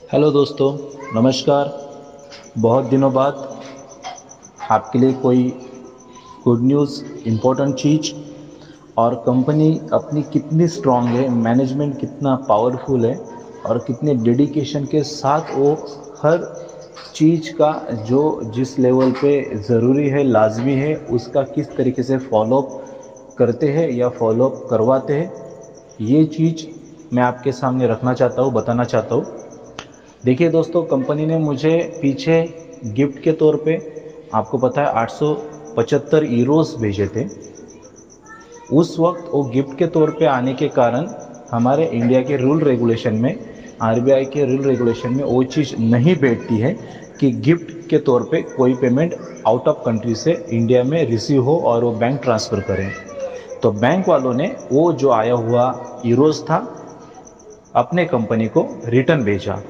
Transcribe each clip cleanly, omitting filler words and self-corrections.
Hello दोस्तों, नमस्कार। बहुत दिनों बाद आपके लिए कोई गुड न्यूज़, इम्पोर्टेंट चीज़ और कंपनी अपनी कितनी स्ट्रांग है, मैनेजमेंट कितना पावरफुल है और कितने डेडिकेशन के साथ वो हर चीज़ का जो जिस लेवल पे ज़रूरी है, लाजमी है, उसका किस तरीके से फॉलोअप करते हैं या फॉलोअप करवाते हैं, ये चीज़ मैं आपके सामने रखना चाहता हूँ, बताना चाहता हूँ। देखिए दोस्तों, कंपनी ने मुझे पीछे गिफ्ट के तौर पे आपको पता है 875 यूरोस भेजे थे। उस वक्त वो गिफ्ट के तौर पे आने के कारण हमारे इंडिया के रूल रेगुलेशन में, आरबीआई के रूल रेगुलेशन में वो चीज़ नहीं बैठती है कि गिफ्ट के तौर पे कोई पेमेंट आउट ऑफ कंट्री से इंडिया में रिसीव हो और वो बैंक ट्रांसफ़र करें। तो बैंक वालों ने वो जो आया हुआ यूरोस था अपने कंपनी को रिटर्न भेजा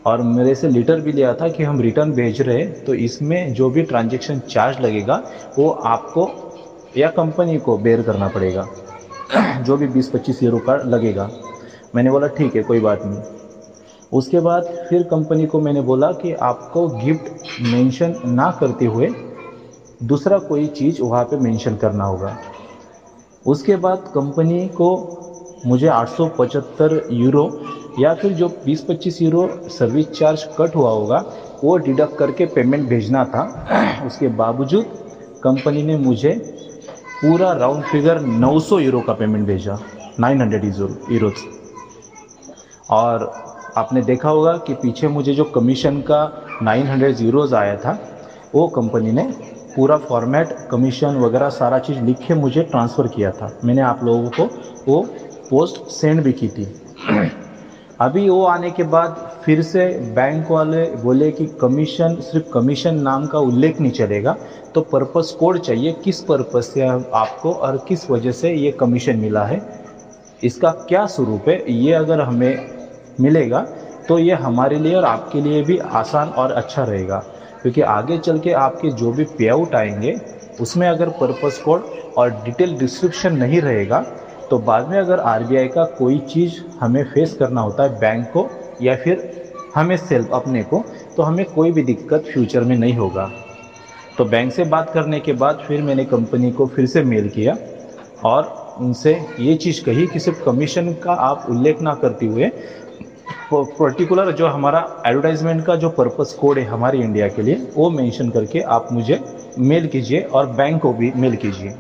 और मेरे से लेटर भी लिया था कि हम रिटर्न भेज रहे हैं, तो इसमें जो भी ट्रांजैक्शन चार्ज लगेगा वो आपको या कंपनी को बेयर करना पड़ेगा जो भी 20-25 यूरो का लगेगा। मैंने बोला ठीक है, कोई बात नहीं। उसके बाद फिर कंपनी को मैंने बोला कि आपको गिफ्ट मेंशन ना करते हुए दूसरा कोई चीज़ वहाँ पे मेंशन करना होगा। उसके बाद कंपनी को मुझे 875 यूरो या फिर जो 20-25 यूरो सर्विस चार्ज कट हुआ होगा वो डिडक्ट करके पेमेंट भेजना था। उसके बावजूद कंपनी ने मुझे पूरा राउंड फिगर 900 यूरो का पेमेंट भेजा, 900 यूरोज। और आपने देखा होगा कि पीछे मुझे जो कमीशन का 900 यूरोज आया था वो कंपनी ने पूरा फॉर्मेट, कमीशन वगैरह सारा चीज़ लिख के मुझे ट्रांसफ़र किया था। मैंने आप लोगों को वो पोस्ट सेंड भी की थी। अभी वो आने के बाद फिर से बैंक वाले बोले कि कमीशन, सिर्फ कमीशन नाम का उल्लेख नहीं चलेगा, तो पर्पस कोड चाहिए, किस पर्पस से आपको और किस वजह से ये कमीशन मिला है, इसका क्या स्वरूप है, ये अगर हमें मिलेगा तो ये हमारे लिए और आपके लिए भी आसान और अच्छा रहेगा। क्योंकि आगे चल के आपके जो भी पे आउट आएंगे उसमें अगर पर्पस कोड और डिटेल डिस्क्रिप्शन नहीं रहेगा तो बाद में अगर आरबीआई का कोई चीज़ हमें फेस करना होता है, बैंक को या फिर हमें सेल्फ अपने को, तो हमें कोई भी दिक्कत फ्यूचर में नहीं होगा। तो बैंक से बात करने के बाद फिर मैंने कंपनी को फिर से मेल किया और उनसे ये चीज़ कही कि सिर्फ कमीशन का आप उल्लेख ना करते हुए पर्टिकुलर जो हमारा एडवर्टाइजमेंट का जो पर्पस कोड है हमारे इंडिया के लिए वो मेंशन करके आप मुझे मेल कीजिए और बैंक को भी मेल कीजिए।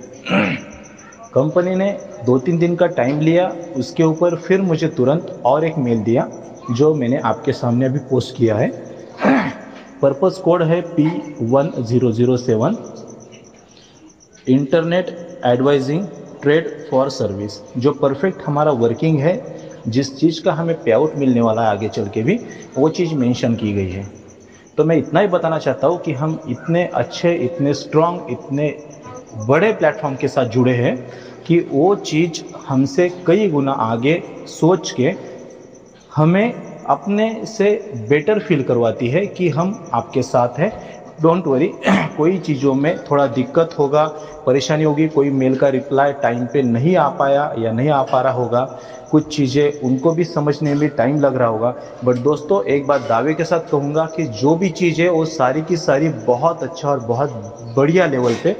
कंपनी ने 2-3 दिन का टाइम लिया, उसके ऊपर फिर मुझे तुरंत और एक मेल दिया जो मैंने आपके सामने अभी पोस्ट किया है। पर्पस कोड है P1007, internet advising trade for service. जो परफेक्ट हमारा वर्किंग है, जिस चीज़ का हमें पे आउट मिलने वाला है आगे चल के भी, वो चीज़ मेंशन की गई है। तो मैं इतना ही बताना चाहता हूँ कि हम इतने अच्छे, इतने स्ट्रॉन्ग, इतने बड़े प्लेटफॉर्म के साथ जुड़े हैं कि वो चीज़ हमसे कई गुना आगे सोच के हमें अपने से बेटर फील करवाती है कि हम आपके साथ हैं, डोंट वरी। कोई चीज़ों में थोड़ा दिक्कत होगा, परेशानी होगी, कोई मेल का रिप्लाई टाइम पे नहीं आ पाया या नहीं आ पा रहा होगा, कुछ चीज़ें उनको भी समझने में टाइम लग रहा होगा, बट दोस्तों एक बात दावे के साथ कहूँगा कि जो भी चीज़ है वो सारी की सारी बहुत अच्छा और बहुत बढ़िया लेवल पे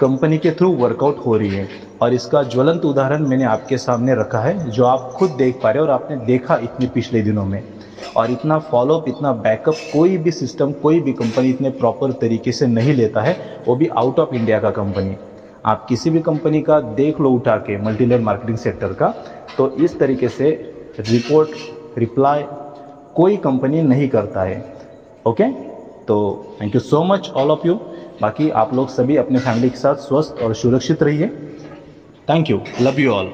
कंपनी के थ्रू वर्कआउट हो रही है। और इसका ज्वलंत उदाहरण मैंने आपके सामने रखा है, जो आप खुद देख पा रहे हो और आपने देखा इतने पिछले दिनों में। और इतना फॉलोअप, इतना बैकअप कोई भी सिस्टम, कोई भी कंपनी इतने प्रॉपर तरीके से नहीं लेता है, वो भी आउट ऑफ इंडिया का कंपनी। आप किसी भी कंपनी का देख लो उठा के, मल्टी लेवल मार्केटिंग सेक्टर का, तो इस तरीके से रिपोर्ट, रिप्लाई कोई कंपनी नहीं करता है। ओके, तो thank you so much all of you. बाकी आप लोग सभी अपने फैमिली के साथ स्वस्थ और सुरक्षित रहिए। Thank you, love you all.